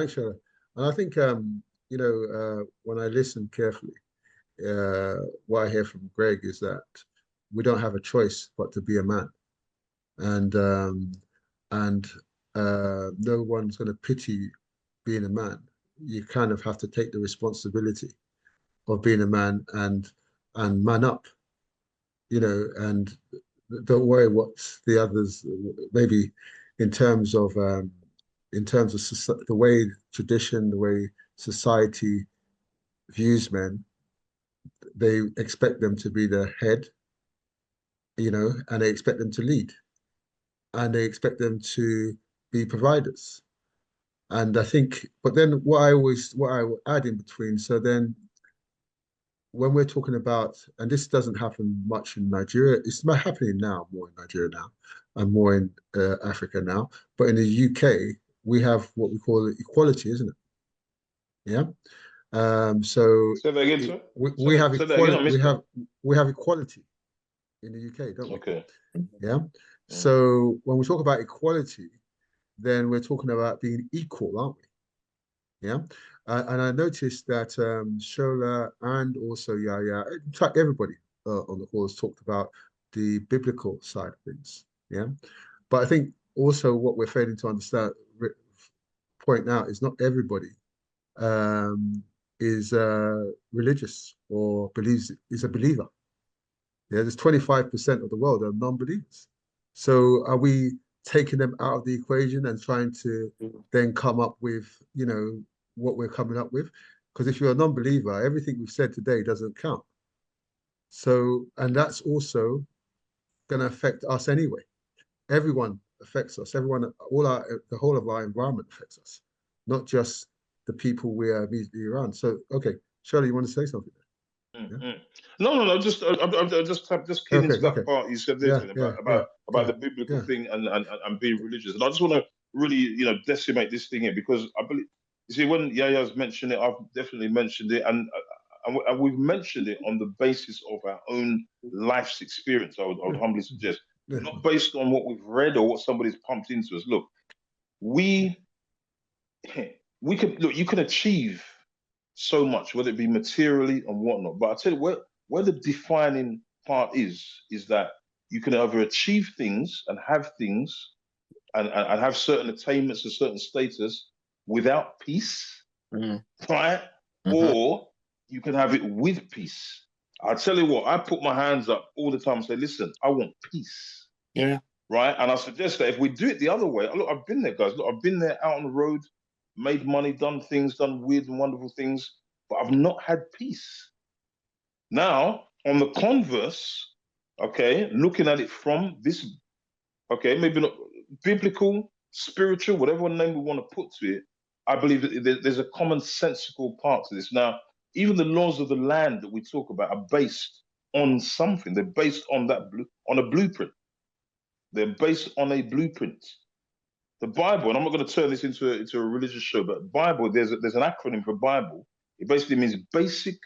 Thanks, Shara. And I think, when I listen carefully, what I hear from Greg is that we don't have a choice but to be a man, and and no one's going to pity being a man. You kind of have to take the responsibility of being a man and man up, and don't worry what the others maybe in terms of the way tradition, the way society views men. They expect them to be the head, and they expect them to lead, and they expect them to be providers. And I think, but then what I would add in between, so then when we're talking about, and this doesn't happen much in Nigeria, it's happening now, more in Nigeria now, and more in Africa now, but in the UK, we have what we call equality, isn't it? Yeah. So say that again, sir. We have equality. Again, We have equality in the UK, don't we? Okay. Yeah. So when we talk about equality, then we're talking about being equal, aren't we? Yeah. And I noticed that Shola and also Yaya, in fact, everybody on the call has talked about the biblical side of things. Yeah. But I think also what we're failing to understand, point out, is not everybody is religious or is a believer. Yeah, there's 25% of the world are non-believers. So are we taking them out of the equation and trying to then come up with, what we're coming up with? Because if you're a non-believer, everything we've said today doesn't count. So, and that's also going to affect us anyway. Everyone affects us. Everyone, the whole of our environment affects us, not just the people we are immediately around. So, okay, Shirley, you want to say something? Yeah? No. Just keen into that part you said there about the biblical thing and being religious. And I just want to really, decimate this thing here, because I believe, you see, when Yaya's mentioned it, I've definitely mentioned it, and we've mentioned it on the basis of our own life's experience. I would humbly suggest, not based on what we've read or what somebody's pumped into us. Look, we you can achieve so much, whether it be materially and whatnot. But I tell you where the defining part is that you can either achieve things and have things and have certain attainments, a certain status without peace, right? Or you can have it with peace. I tell you what, I put my hands up all the time and say, listen, I want peace. Yeah. Right? And I suggest that if we do it the other way, look, I've been there, guys. Look, I've been there out on the road, made money, done things, done weird and wonderful things, but I've not had peace. Now, on the converse, okay, looking at it from this, okay, maybe not biblical, spiritual, whatever name we want to put to it, I believe that there's a commonsensical part to this. Now, even the laws of the land that we talk about are based on something. They're based on on a blueprint. They're based on a blueprint. The Bible, and I'm not going to turn this into a religious show, but Bible, there's an acronym for Bible. It basically means basic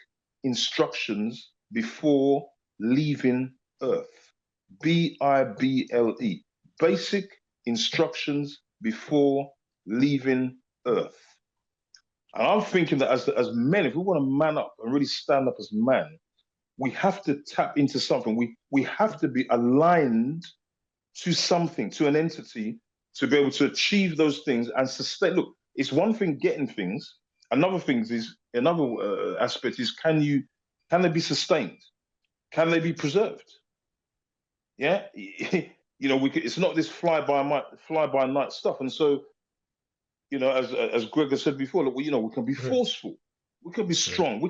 instructions before leaving Earth. Bible. Basic instructions before leaving Earth. And I'm thinking that as men, if we want to man up and really stand up as man, we have to tap into something. We have to be aligned to something, to an entity, to be able to achieve those things and sustain. Look, it's one thing getting things. Another aspect is can they be sustained? Can they be preserved? Yeah, it's not this fly by night stuff. And so, as Greg has said before, look, we can be forceful, we can be strong,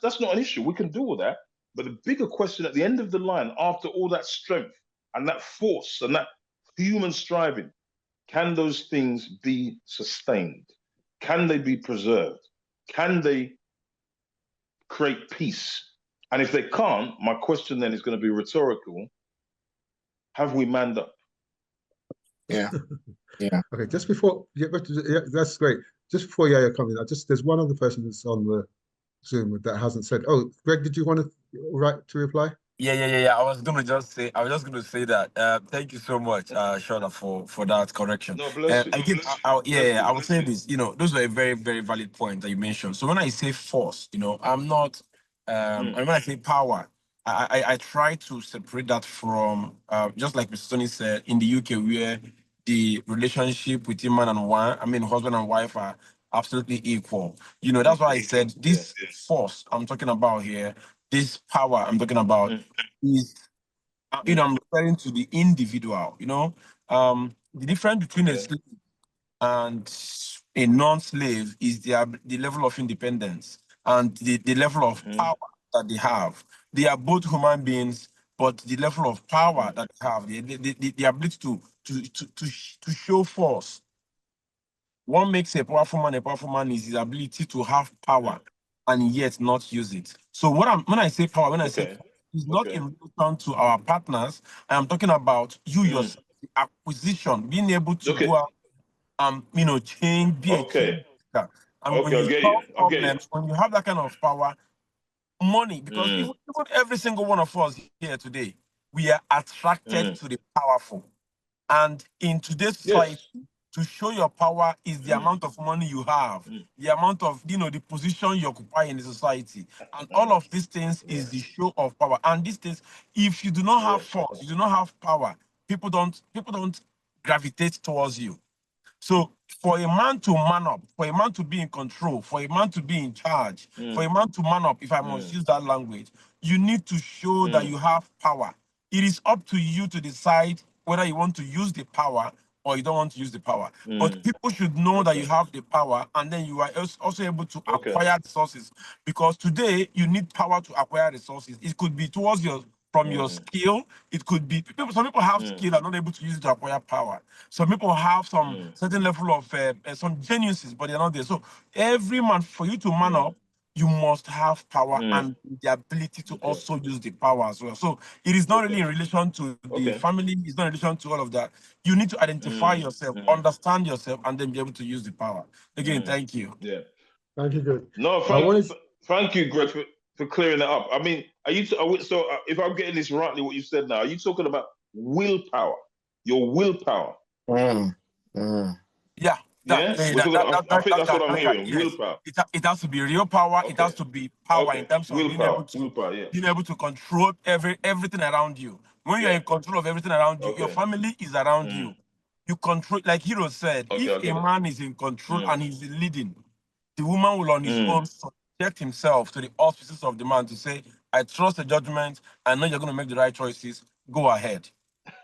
that's not an issue. We can do all that. But the bigger question at the end of the line, after all that strength and that force and that human striving, can those things be sustained? Can they be preserved? Can they create peace? And if they can't, my question then is going to be rhetorical. Have we manned up? Yeah. Okay, just before, that's great. Just before Yaya comes in, there's one other person that's on the Zoom that hasn't said. Oh, Greg, did you want to reply? Yeah. I was just gonna say that. Thank you so much, Shona, for that correction. No, bless you. Again, Bless you. I would say this. Those are a very, very valid point that you mentioned. So when I say force, I'm not. And when I say power, I try to separate that from just like Mr. Tony said in the UK, where the relationship between man and wife, husband and wife, are absolutely equal. That's why I said Yeah. this force I'm talking about here, this power I'm talking about is, I'm referring to the individual. The difference between a Okay. slave and a non-slave is the level of independence and the level of power that they have. They are both human beings, but the level of power that they have, the ability to show force. What makes a powerful man is his ability to have power and yet not use it. So when I say power, when I say Okay. power, it's not in relation to our partners. I am talking about you yourself, the acquisition, being able to Okay. go out and change, be a Okay. change maker. And when Okay. you I get you. solve I get you. problems, when you have that kind of power, money, because even every single one of us here today, we are attracted to the powerful. And in today's society, Yes. to show your power is the amount of money you have, the amount of, the position you occupy in the society. And all of these things Yeah. is the show of power. And these things, if you do not have Yeah. force, you do not have power, people don't gravitate towards you. So for a man to man up, for a man to be in control, for a man to be in charge, for a man to man up, if I must use that language, you need to show that you have power. It is up to you to decide whether you want to use the power or you don't want to use the power. But people should know that you Okay. have the power, and then you are also able to Okay. acquire resources. Because today you need power to acquire resources. It could be towards from your skill. It could be some people have skill and not able to use it to acquire power. Some people have some certain level of some geniuses, but they're not there. So every man, for you to man up, you must have power and the ability to Okay. also use the power as well. So it is not really Okay. in relation to the Okay. family, it's not in relation to all of that. You need to identify yourself, understand yourself, and then be able to use the power. Again, thank you. Yeah. Thank you, good. No, I wanted thank you, Greg, for clearing that up. I mean, so if I'm getting this rightly, what you said now, are you talking about willpower? Your willpower? Mm, mm. Yeah, Yeah, we're talking. I think that's what I'm hearing. yes. Willpower. It has to be real power. It has Okay. to be power in Okay. terms of Willpower. Willpower. Yeah. being able to control everything around you. When you're Yeah. in control of everything around you, your Okay. family is around you. You control, like Hero said, Okay. if I a get it. man is in control and he's leading, the woman will on his own subject himself to the auspices of the man to say, I trust the judgment, I know you're going to make the right choices, go ahead.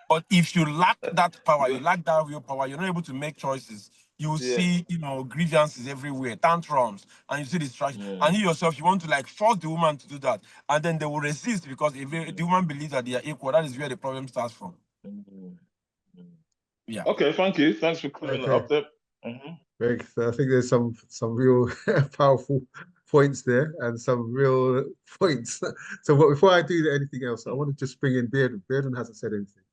But if you lack that power, you lack that willpower, you're not able to make choices. You will Yeah. see, grievances everywhere, tantrums, and you see distraction. And you yourself, you want to like force the woman to do that, and then they will resist because if the woman believes that they are equal, that is where the problem starts from. Yeah. Okay. Thank you. Thanks for clearing that okay, up there. Greg. So I think there's some real powerful points there and some real points. So before I do anything else, I want to just bring in Bearden. Bearden hasn't said anything,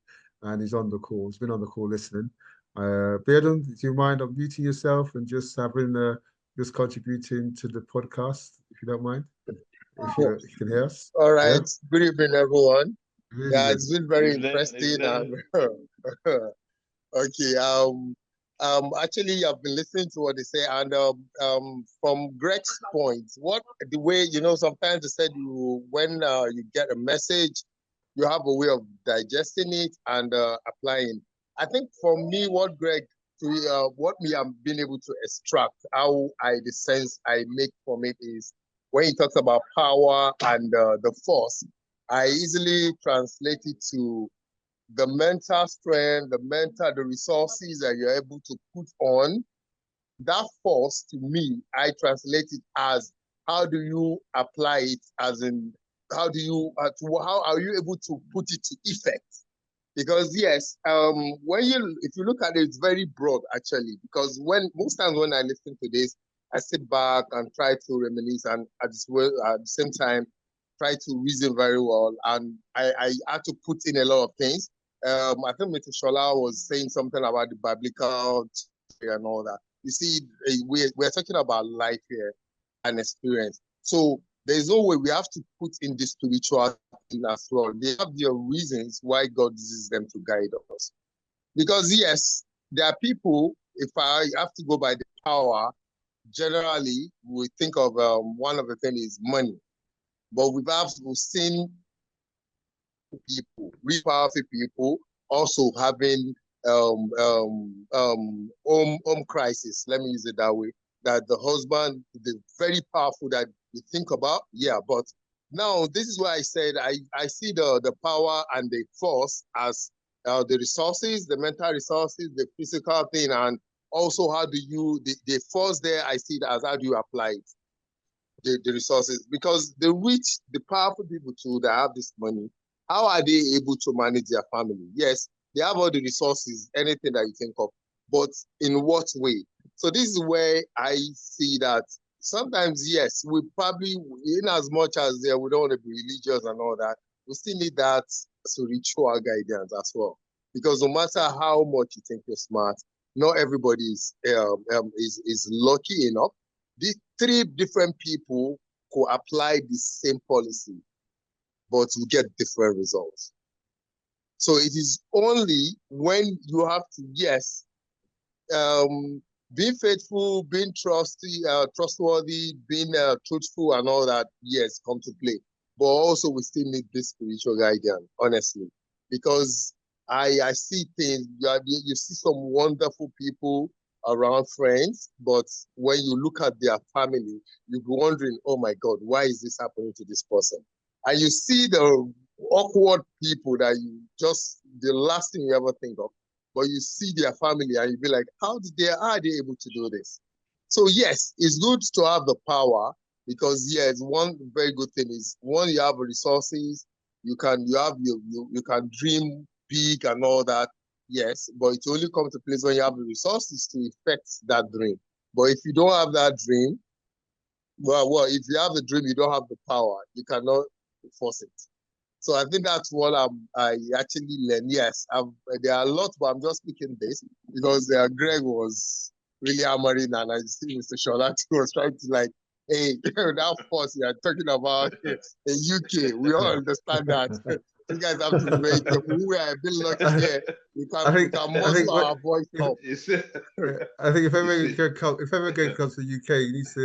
and he's on the call. He's been on the call listening. Bearden, do you mind unmuting yourself and just having just contributing to the podcast, if you don't mind, if you can hear us? All Yeah, right. Good evening, everyone. really Yeah, good. it's been very Evening. interesting and Evening. okay. Actually, I've been listening to what they say, and from Greg's point, the way sometimes they said when you get a message, you have a way of digesting it and applying. I think for me, what me I'm being able to extract, the sense I make from it is when he talks about power and the force, I easily translate it to the mental strength, the resources that you're able to put on. That force, to me, I translate it as how do you apply it, as in how are you able to put it to effect? Because yes, if you look at it, it's very broad actually. Because most times when I listen to this, I sit back and try to reminisce, and at the same time try to reason very well. And I had to put in a lot of things. I think Mr. Shola was saying something about the biblical and all that. You see, we're talking about life here and experience. So there's no way we have to put in the spiritual as well. They have their reasons why God uses them to guide us. Because yes, there are people, if I have to go by the power, generally we think of one of the things is money. But we've seen people, really powerful people, also having home crisis. Let me use it that way. That the husband, the very powerful that you think about, yeah. But now this is why I said I see the power and the force as the resources, the mental resources, the physical thing, and also how do you the force there? I see it as how do you apply it. The resources, because the rich, the powerful people too that have this money, how are they able to manage their family? Yes, they have all the resources, anything that you think of, but in what way? So this is where I see that sometimes, yes, we probably, in as much as we don't want to be religious and all that, we still need that spiritual guidance as well. Because no matter how much you think you're smart, not everybody is lucky enough. These three different people could apply the same policy, but will get different results. So it is only when you have to, yes, being faithful, being trustworthy, being truthful and all that, yes, come to play. But also we still need this spiritual guidance, honestly, because I see things, you see some wonderful people around friends, but when you look at their family, you'll be wondering, oh my God, why is this happening to this person? And you see the awkward people that you just, the last thing you ever think of, but you see their family and you be like, are they able to do this? So yes, it's good to have the power because yes, one very good thing is one, you have resources, you can dream big and all that. Yes, but it only comes to place when you have the resources to effect that dream. But if you don't have that dream, well, if you have the dream, you don't have the power. You cannot force it. So I think that's what I actually learned. Yes, there are a lot, but I'm just speaking this because Greg was really hammering, and I see Mr. Sholati was trying to like, hey, that force you are talking about in UK, we all understand that. You guys have to be very careful. We are a bit lucky here. We can muster our voice up. I think if ever Greg comes to the UK, he needs to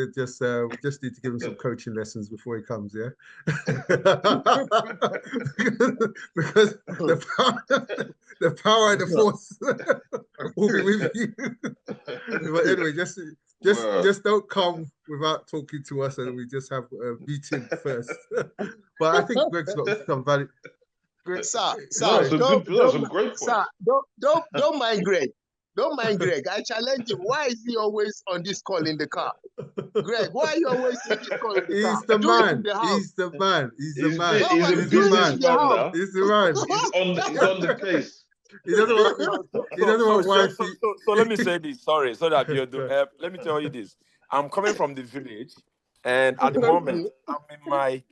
we just need to give him some coaching lessons before he comes, yeah. because the power and the force will be with you. But anyway, just don't come without talking to us, and we just have a meeting first. But I think Greg's got some valid. Sir, don't mind Greg. Don't mind Greg. I challenge him. Why is he always on this call in the car? Greg, why are you always in this call in the car? He's the man. He's the man. He's the man. He's a businessman now. He's the man. He's on the case. He doesn't want wifey. So let me say this. Sorry, so that you do. Let me tell you this. I'm coming from the village, and at the moment, I'm in my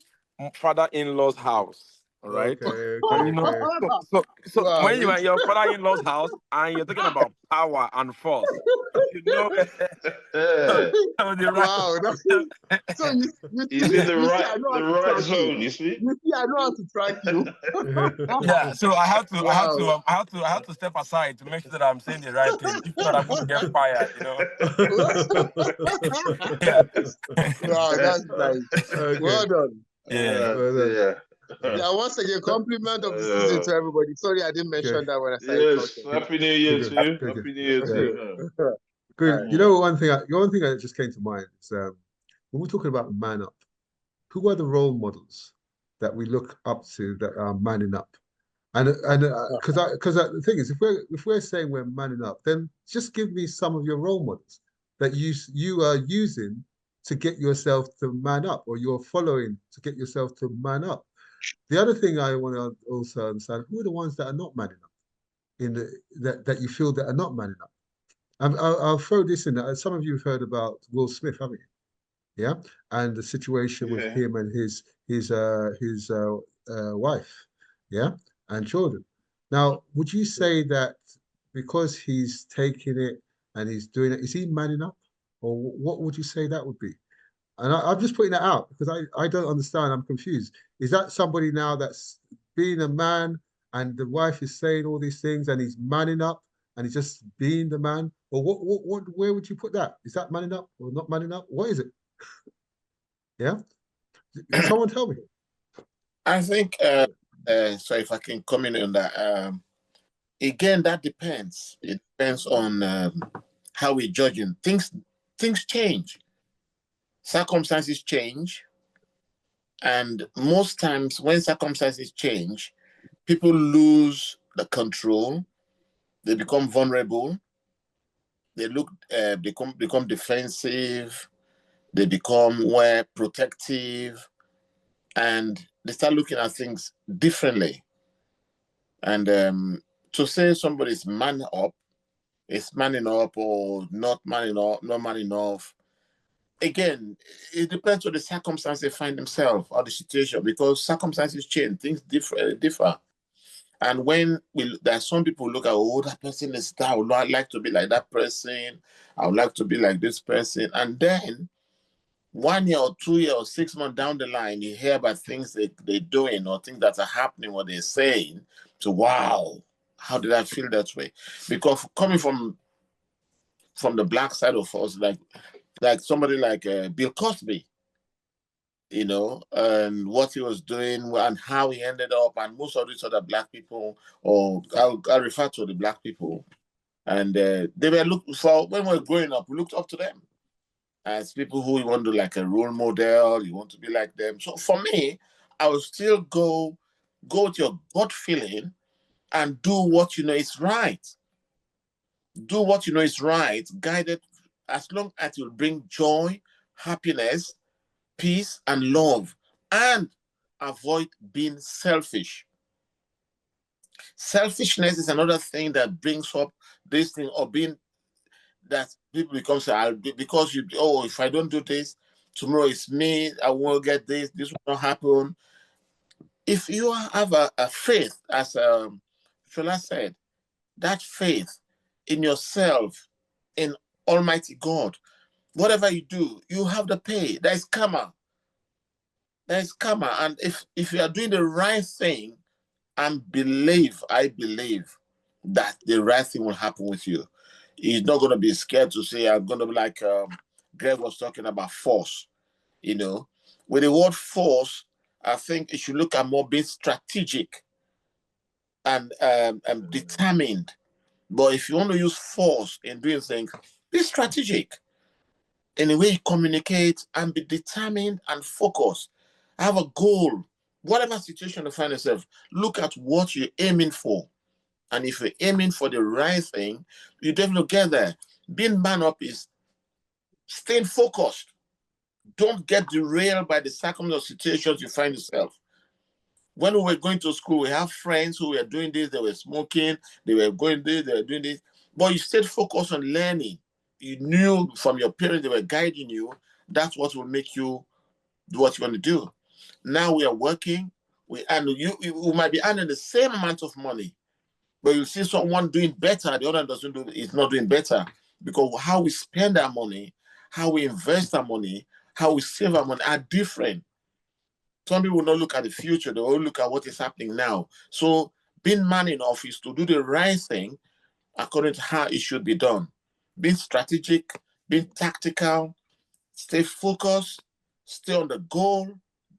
father-in-law's house. All right. Okay, And, you know, okay. so wow. When you are in your father-in-law's house and you're talking about power and force, you know, wow. So he's in the right zone. You see? You see, I know how to track you. Yeah. So I have to step aside to make sure that I'm saying the right thing. If not, I'm going to get fired. You know. Yeah. Wow, that's nice. Okay. Well done. Yeah. Yeah, once again, compliment of the season to everybody. Sorry, I didn't mention that when I started talking. Happy New Year too. Happy New Year too. Good. You know, one thing that just came to mind is when we're talking about man up, who are the role models that we look up to that are manning up? And because the thing is, if we're saying we're manning up, then just give me some of your role models that you are using to get yourself to man up, or you're following to get yourself to man up. The other thing I want to also understand, who are the ones that are not manning up that you feel that are not manning up? I'll throw this in. Some of you have heard about Will Smith, haven't you? Yeah, and the situation with him and his wife, yeah, and children. Now, would you say that because he's taking it and he's doing it, is he manning up, or what would you say that would be? And I'm just putting that out because I don't understand. I'm confused. Is that somebody now that's being a man and the wife is saying all these things and he's manning up and he's just being the man? Or where would you put that? Is that manning up or not manning up? What is it? Yeah? Someone tell me. I think, so if I can comment on that, again, that depends. It depends on how we're judging. Things change. Circumstances change. And most times when circumstances change, people lose the control. They become vulnerable. They become defensive. They become more protective. And they start looking at things differently. And to say somebody's man up, is manning up or not manning up, not man enough. Again, it depends on the circumstance they find themselves or the situation, because circumstances change, things differ. And when there are some people who look at, oh, that person is that, I would not like to be like that person, I would like to be like this person. And then 1 year or 2 years or 6 months down the line, you hear about things they're doing or things that are happening, what they're saying. So, wow, how did I feel that way? Because coming from the black side of us, like somebody like Bill Cosby, you know, and what he was doing and how he ended up, and most of these other black people, or I'll refer to the black people, and they were looking for, when we were growing up, we looked up to them as people who you want to like a role model, you want to be like them. So for me, I will still go with your gut feeling and do what you know is right. Do what you know is right, guided, as long as you bring joy, happiness, peace, and love, and avoid being selfish. Selfishness is another thing that brings up this thing of being, that people become say, because you, oh, if I don't do this, tomorrow it's me, I won't get this will not happen. If you have a faith, as Shola said, that faith in yourself, in Almighty God, whatever you do, you have the pay. There is karma. There is karma. And if you are doing the right thing, and I believe that the right thing will happen with you. He's not going to be scared to say, I'm going to be like Greg was talking about force. You know, with the word force, I think you should look at more being strategic and determined. But if you want to use force in doing things, be strategic in the way you communicate, and be determined and focused. Have a goal. Whatever situation you find yourself, look at what you're aiming for. And if you're aiming for the right thing, you definitely get there. Being man up is staying focused. Don't get derailed by the circumstances or situations you find yourself. When we were going to school, we have friends who were doing this, they were smoking, they were going this, they were doing this. But you stayed focused on learning. You knew from your parents, they were guiding you. That's what will make you do what you want to do. Now we are working, we might be earning the same amount of money, but you see someone doing better, the other is not doing better, because how we spend our money, how we invest our money, how we save our money are different. Some people will not look at the future, they will look at what is happening now. So being man enough is to do the right thing according to how it should be done. Being strategic, being tactical, stay focused, stay on the goal,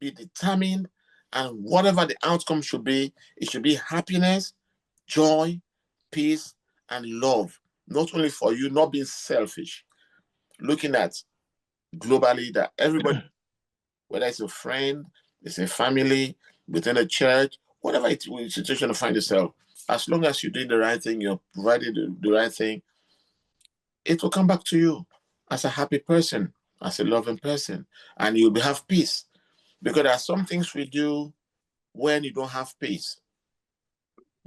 be determined, and whatever the outcome should be, it should be happiness, joy, peace, and love. Not only for you, not being selfish. Looking at globally that everybody, whether it's a friend, it's a family, within a church, whatever situation you find yourself, as long as you're doing the right thing, you're providing the right thing, it will come back to you as a happy person, as a loving person, and you'll have peace. Because there are some things we do when you don't have peace.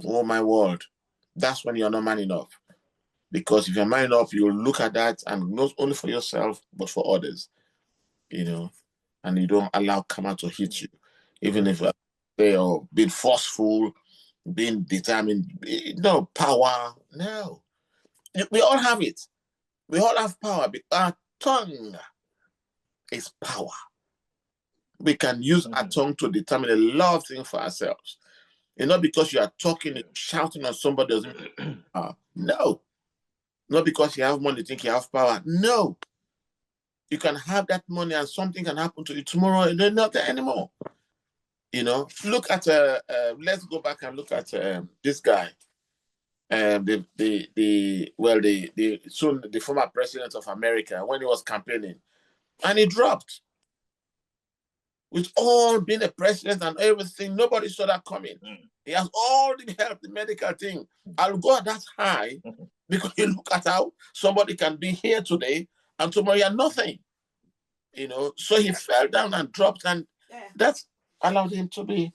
Oh my word, that's when you're not man enough. Because if you're man enough, you'll look at that, and not only for yourself, but for others, you know, and you don't allow karma to hit you. Even if they are being forceful, being determined, no power, no. We all have it. We all have power. Our tongue is power. We can use our tongue to determine a lot of things for ourselves. And not because you are talking and shouting on somebody doesn't mean power. No. Not because you have money, you think you have power. No. You can have that money and something can happen to you tomorrow and they're not there anymore. You know, look at let's go back and look at this guy. The former president of America, when he was campaigning, and he dropped. With all being a president and everything, nobody saw that coming. He has all the help, the medical thing. I'll go that high because you look at how somebody can be here today and tomorrow you're nothing. You know, so he fell down and dropped, and that allowed him to be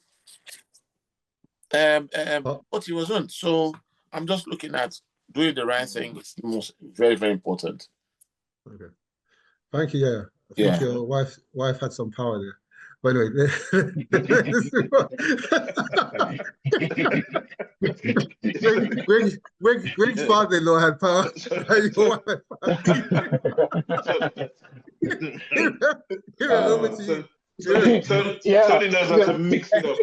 what he was on. So I'm just looking at doing the right thing. It's the most very, very important. Okay. Thank you. Yeah. I think your wife had some power there. By the way, Greg's father-in-law had power. Over to you. Tony knows how to mix it up.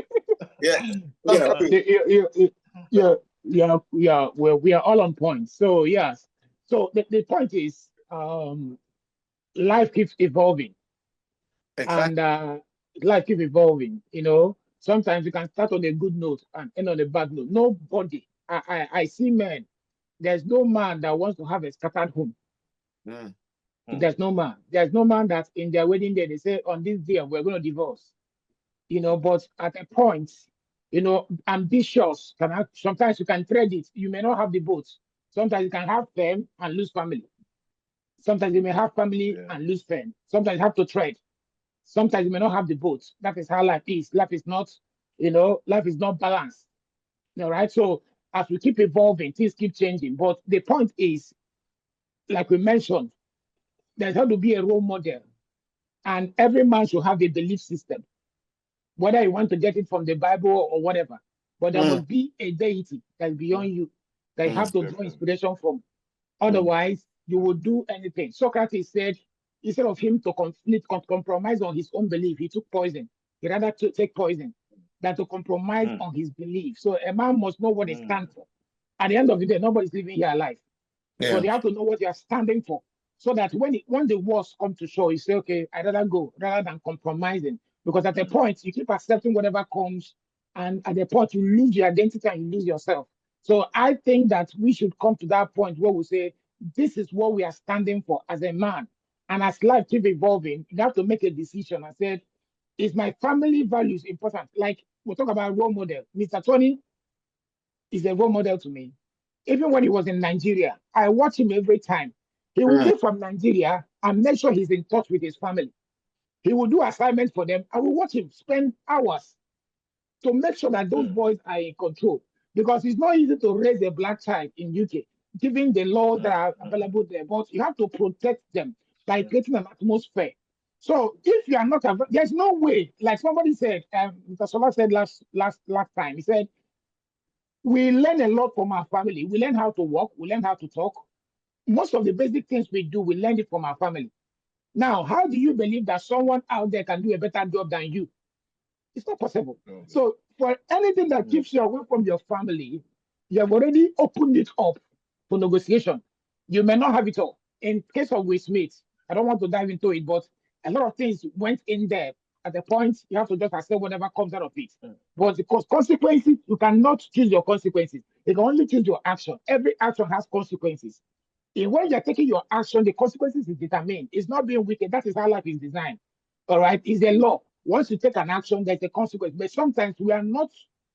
Well, we are all on point. So yes. So the point is, life keeps evolving. Exactly. And life keeps evolving. You know, sometimes you can start on a good note and end on a bad note. Nobody. I see men. There's no man that wants to have a scattered home. There's no man. There's no man that in their wedding day they say on this day we're going to divorce. You know, but at a point, you know, ambitious can have, sometimes you can trade it. You may not have the both. Sometimes you can have fame and lose family. Sometimes you may have family and lose fame. Sometimes you have to trade. Sometimes you may not have the both. That is how life is. Life is not, you know, life is not balanced. All right. So as we keep evolving, things keep changing. But the point is, like we mentioned, there's how to be a role model. And every man should have a belief system, whether you want to get it from the Bible or whatever. But there must be a deity that's beyond you that you have to draw inspiration from. Otherwise, you will do anything. Socrates said, instead of him to compromise on his own belief, he took poison. He rather take poison than to compromise on his belief. So a man must know what he stands for. At the end of the day, nobody's living here alive. But you have to know what you are standing for. So that when the wars come to show, you say, okay, I'd rather go rather than compromising. Because at a point, you keep accepting whatever comes, and at a point, you lose your identity and you lose yourself. So I think that we should come to that point where we say, this is what we are standing for as a man. And as life keeps evolving, you have to make a decision. I said, is my family values important? Like we talk about role model. Mr. Tony is a role model to me. Even when he was in Nigeria, I watch him every time. He will leave from Nigeria and make sure he's in touch with his family. He will do assignments for them. I will watch him spend hours to make sure that those boys are in control. Because it's not easy to raise a black child in UK, given the laws that are available there. But you have to protect them by creating an atmosphere. So if you are not, there's no way. Like somebody said, Mr. Sola said last time, he said, we learn a lot from our family. We learn how to walk. We learn how to talk. Most of the basic things we do, we learn it from our family. Now, how do you believe that someone out there can do a better job than you? It's not possible. So for anything that keeps you away from your family, you have already opened it up for negotiation. You may not have it all. In case of Will Smith, I don't want to dive into it, but a lot of things went in there. At the point, you have to just accept whatever comes out of it. But because consequences, you cannot choose your consequences. You can only choose your action. Every action has consequences. And when you're taking your action, the consequences is determined. It's not being wicked. That is how life is designed. All right? It's a law. Once you take an action, there's a consequence. But sometimes we are not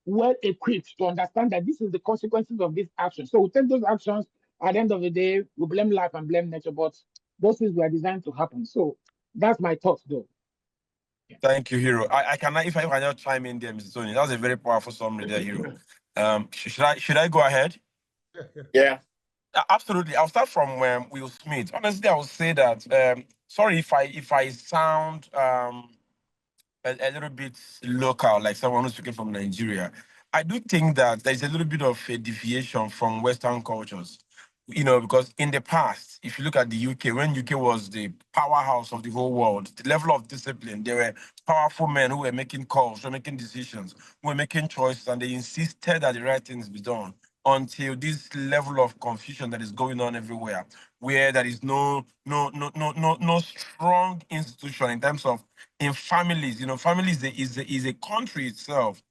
well equipped to understand that this is the consequences of this action. So we take those actions. At the end of the day, we blame life and blame nature. But those things were designed to happen. So that's my thoughts, though. Thank you, Hero. I can if I can just chime in there, Mr. Tony. That was a very powerful summary there, Hero. Should I go ahead? Yeah. Absolutely. I'll start from Will Smith. Honestly, I would say that sorry if I sound a little bit local, like someone who's speaking from Nigeria. I do think that there's a little bit of a deviation from Western cultures. Because in the past, if you look at the UK, when UK was the powerhouse of the whole world, the level of discipline, there were powerful men who were making calls, who were making decisions, who were making choices, and they insisted that the right things be done until this level of confusion that is going on everywhere, where there is no strong institution in terms of in families. Families is a country itself.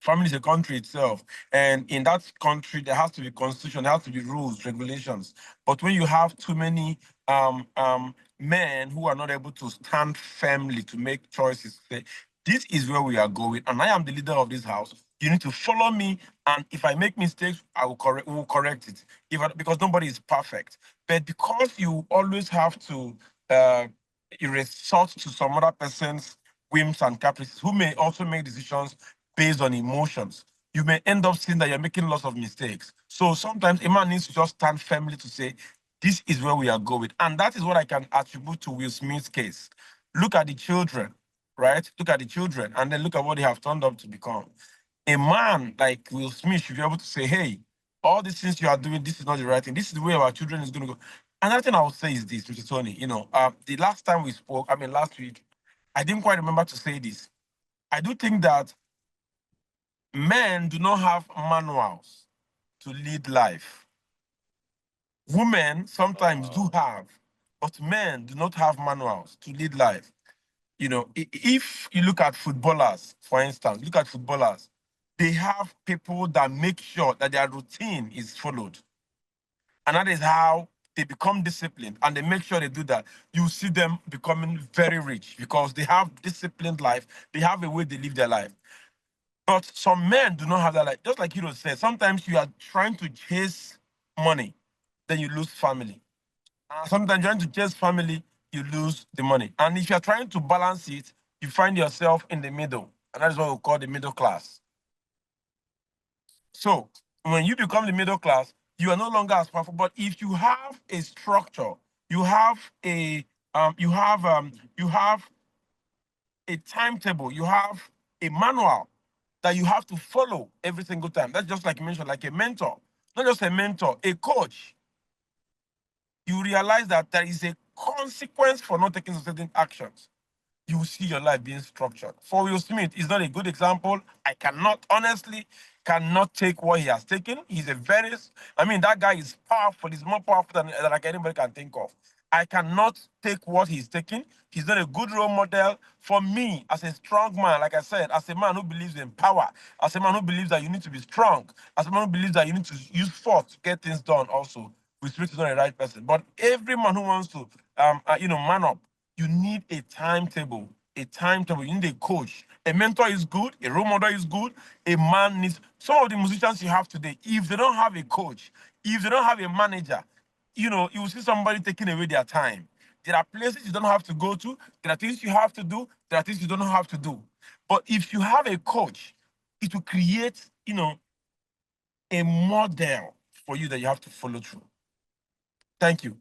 Family is a country itself. And in that country, there has to be constitution, there has to be rules, regulations. But when you have too many men who are not able to stand firmly to make choices, say, this is where we are going, and I am the leader of this house. You need to follow me, and if I make mistakes, I will correct. We will correct it. Because nobody is perfect, but because you always have to you resort to some other person's whims and caprices, who may also make decisions based on emotions, you may end up seeing that you're making lots of mistakes. So sometimes a man needs to just stand firmly to say, this is where we are going. And that is what I can attribute to Will Smith's case. Look at the children, right? Look at the children, and then look at what they have turned up to become. A man like Will Smith should be able to say, hey, all these things you are doing, this is not the right thing. This is the way our children is going to go. Another thing I would say is this, Mr. Tony, the last time we spoke, last week, I didn't quite remember to say this. I do think that men do not have manuals to lead life. Women sometimes do have, but men do not have manuals to lead life. If you look at footballers, for instance, they have people that make sure that their routine is followed. And that is how they become disciplined, and they make sure they do that. You see them becoming very rich because they have disciplined life. They have a way they live their life. But some men do not have that. Like, just like Hiro said, sometimes you are trying to chase money, then you lose family. Sometimes trying to chase family, you lose the money. And if you're trying to balance it, you find yourself in the middle. And that is what we call the middle class. So when you become the middle class, you are no longer as powerful. But if you have a structure, you have a timetable, you have a manual that you have to follow every single time. That's just like you mentioned, like a mentor. Not just a mentor, a coach. You realize that there is a consequence for not taking certain actions. You will see your life being structured. For Will Smith, is not a good example. I honestly cannot take what he has taken. He's that guy is powerful. He's more powerful than like anybody can think of. I cannot take what he's taking. He's not a good role model for me as a strong man. Like I said, as a man who believes in power, as a man who believes that you need to be strong, as a man who believes that you need to use force to get things done also. Will Smith is not the right person. But every man who wants to, man up, you need a timetable. You need a coach. A mentor is good. A role model is good. A man needs. Some of the musicians you have today, if they don't have a coach, if they don't have a manager, you will see somebody taking away their time. There are places you don't have to go to. There are things you have to do. There are things you don't have to do. But if you have a coach, it will create, a model for you that you have to follow through. Thank you.